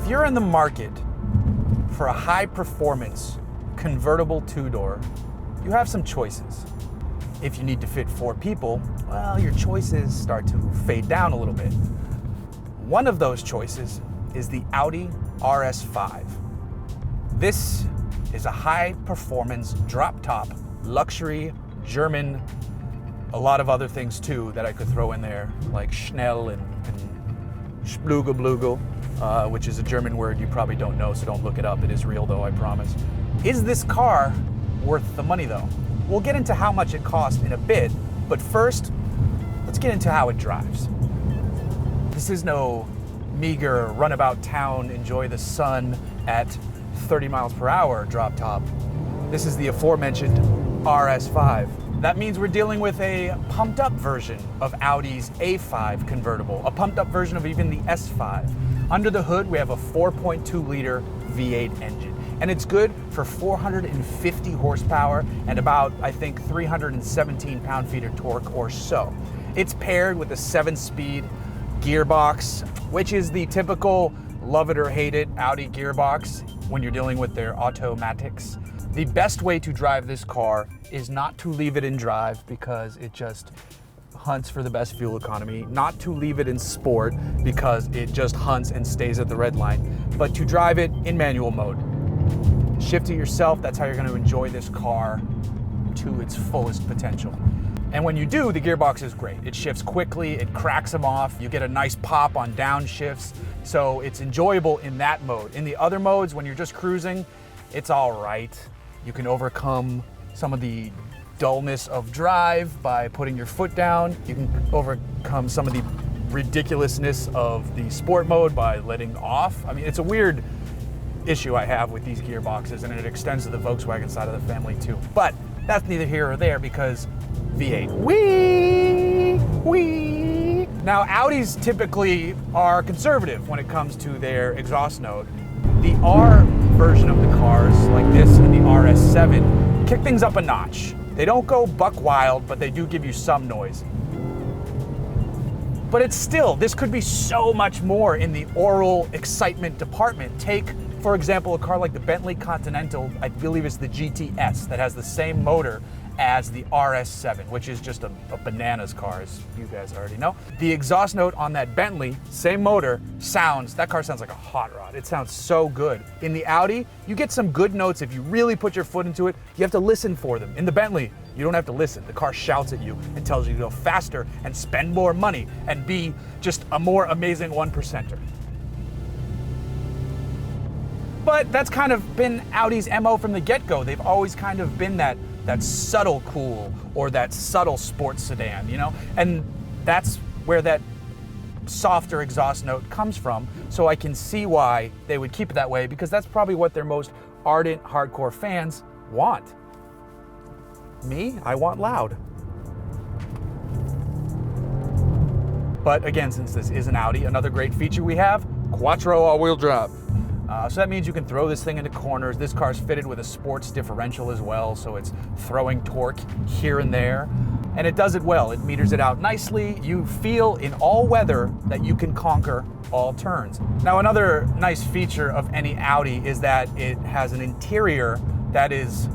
If you're in the market for a high-performance convertible two-door, you have some choices. If you need to fit 4 people, well, your choices start to fade down a little bit. One of those choices is the Audi RS5. This is a high-performance drop-top luxury German, a lot of other things too that I could throw in there, like Schnell and Splugelblugel, which is a German word you probably don't know, so don't look it up. It is real though, I promise. Is this car worth the money though? We'll get into how much it costs in a bit, but first, let's get into how it drives. This is no meager runabout town, enjoy the sun at 30 miles per hour drop top. This is the aforementioned RS5. That means we're dealing with a pumped up version of Audi's A5 convertible, a pumped up version of even the S5. Under the hood, we have a 4.2 liter V8 engine, and it's good for 450 horsepower and about, I think, 317 pound-feet of torque or so. It's paired with a 7-speed gearbox, which is the typical love it or hate it Audi gearbox when you're dealing with their automatics. The best way to drive this car is not to leave it in drive because it just hunts for the best fuel economy, not to leave it in sport because it just hunts and stays at the red line, but to drive it in manual mode. Shift it yourself, that's how you're going to enjoy this car to its fullest potential. And when you do, the gearbox is great. It shifts quickly, it cracks them off, you get a nice pop on downshifts, so it's enjoyable in that mode. In the other modes, when you're just cruising, it's all right. You can overcome some of the dullness of drive by putting your foot down. You can overcome some of the ridiculousness of the sport mode by letting off. I mean, it's a weird issue I have with these gearboxes, and it extends to the Volkswagen side of the family too. But that's neither here or there because V8. Wee! Now, Audis typically are conservative when it comes to their exhaust note. The R version of the cars, like this and the RS7, kick things up a notch. They don't go buck wild, but they do give you some noise. But it's still, this could be so much more in the oral excitement department. Take, for example, a car like the Bentley Continental, I believe it's the GTS, that has the same motor as the RS7, which is just a bananas car, as you guys already know. The exhaust note on that Bentley, same motor, that car sounds like a hot rod. It sounds so good. In the Audi, you get some good notes if you really put your foot into it. You have to listen for them. In the Bentley, you don't have to listen. The car shouts at you and tells you to go faster and spend more money and be just a more amazing 1%er. But that's kind of been Audi's MO from the get-go. They've always kind of been that subtle cool or that subtle sports sedan, you know? And that's where that softer exhaust note comes from. So I can see why they would keep it that way, because that's probably what their most ardent, hardcore fans want. Me, I want loud. But again, since this is an Audi, another great feature we have, Quattro all-wheel drive. So that means you can throw this thing into corners. This car's fitted with a sports differential as well, so it's throwing torque here and there. And it does it well. It meters it out nicely. You feel in all weather that you can conquer all turns. Now, another nice feature of any Audi is that it has an interior that is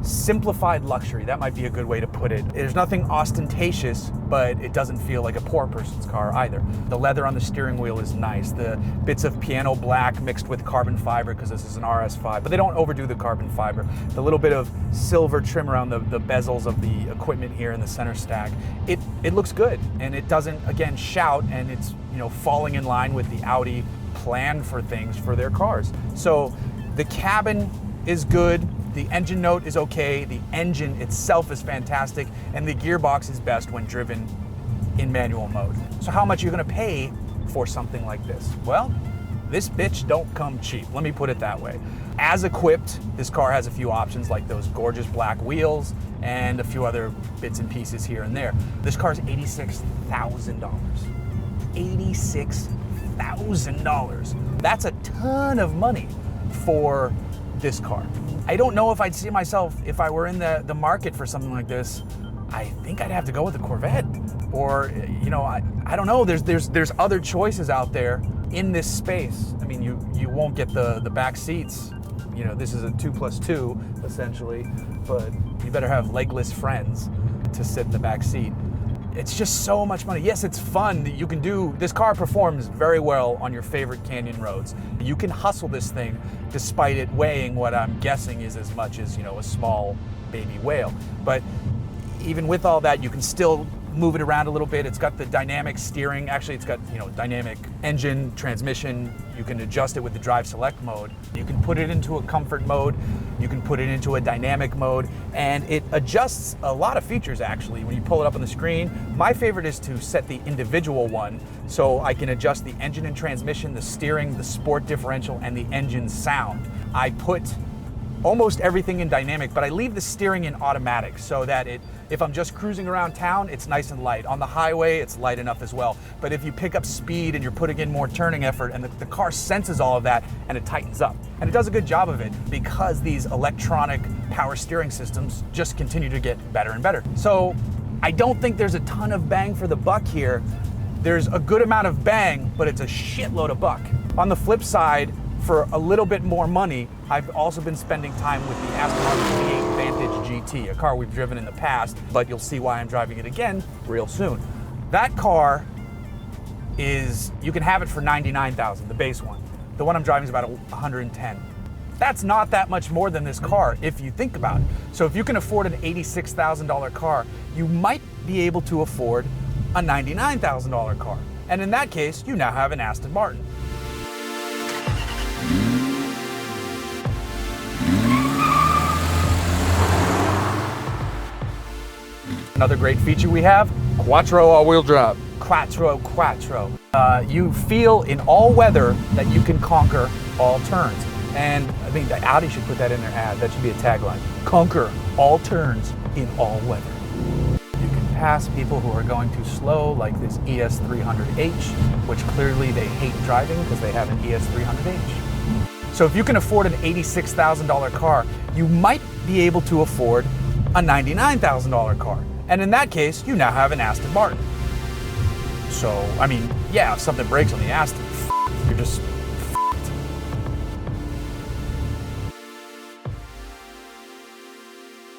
simplified luxury. That might be a good way to put it. There's nothing ostentatious, but it doesn't feel like a poor person's car either. The leather on the steering wheel is nice. The bits of piano black mixed with carbon fiber, because this is an RS5, but they don't overdo the carbon fiber. The little bit of silver trim around the bezels of the equipment here in the center stack, it looks good, and it doesn't, again, shout, and it's, you know, falling in line with the Audi plan for things for their cars. So the cabin is good. The engine note is okay, the engine itself is fantastic, and the gearbox is best when driven in manual mode. So how much are you gonna pay for something like this? Well, this bitch don't come cheap, let me put it that way. As equipped, this car has a few options like those gorgeous black wheels and a few other bits and pieces here and there. This car is $86,000. $86,000. That's a ton of money for this car. I don't know if I'd see myself, if I were in the market for something like this, I think I'd have to go with the Corvette. Or, you know, I don't know. There's other choices out there in this space. I mean, you won't get the back seats. You know, this is a 2+2 essentially, but you better have legless friends to sit in the back seat. It's just so much money. Yes, it's fun. You can do, this car performs very well on your favorite canyon roads. You can hustle this thing despite it weighing what I'm guessing is as much as, you know, a small baby whale. But even with all that, you can still move it around a little bit. It's got the dynamic steering. Actually, it's got, you know, dynamic engine, transmission. You can adjust it with the drive select mode. You can put it into a comfort mode. You can put it into a dynamic mode, and it adjusts a lot of features actually when you pull it up on the screen. My favorite is to set the individual one, so I can adjust the engine and transmission, the steering, the sport differential, and the engine sound. I put almost everything in dynamic, but I leave the steering in automatic so that if I'm just cruising around town, it's nice and light. On the highway, it's light enough as well. But if you pick up speed and you're putting in more turning effort, and the car senses all of that, and it tightens up. And it does a good job of it because these electronic power steering systems just continue to get better and better. So I don't think there's a ton of bang for the buck here. There's a good amount of bang, but it's a shitload of buck. On the flip side, for a little bit more money, I've also been spending time with the Aston Martin V8 Vantage GT, a car we've driven in the past, but you'll see why I'm driving it again real soon. That car is, you can have it for $99,000, the base one. The one I'm driving is about $110,000. That's not that much more than this car if you think about it. So if you can afford an $86,000 car, you might be able to afford a $99,000 car. And in that case, you now have an Aston Martin. Another great feature we have, Quattro all-wheel drive. Quattro. You feel in all weather that you can conquer all turns. And I think that Audi should put that in their ad. That should be a tagline. Conquer all turns in all weather. You can pass people who are going too slow, like this ES300H, which clearly they hate driving because they have an ES300H. So if you can afford an $86,000 car, you might be able to afford a $99,000 car. And in that case, you now have an Aston Martin. So, I mean, yeah, if something breaks on the Aston, you're just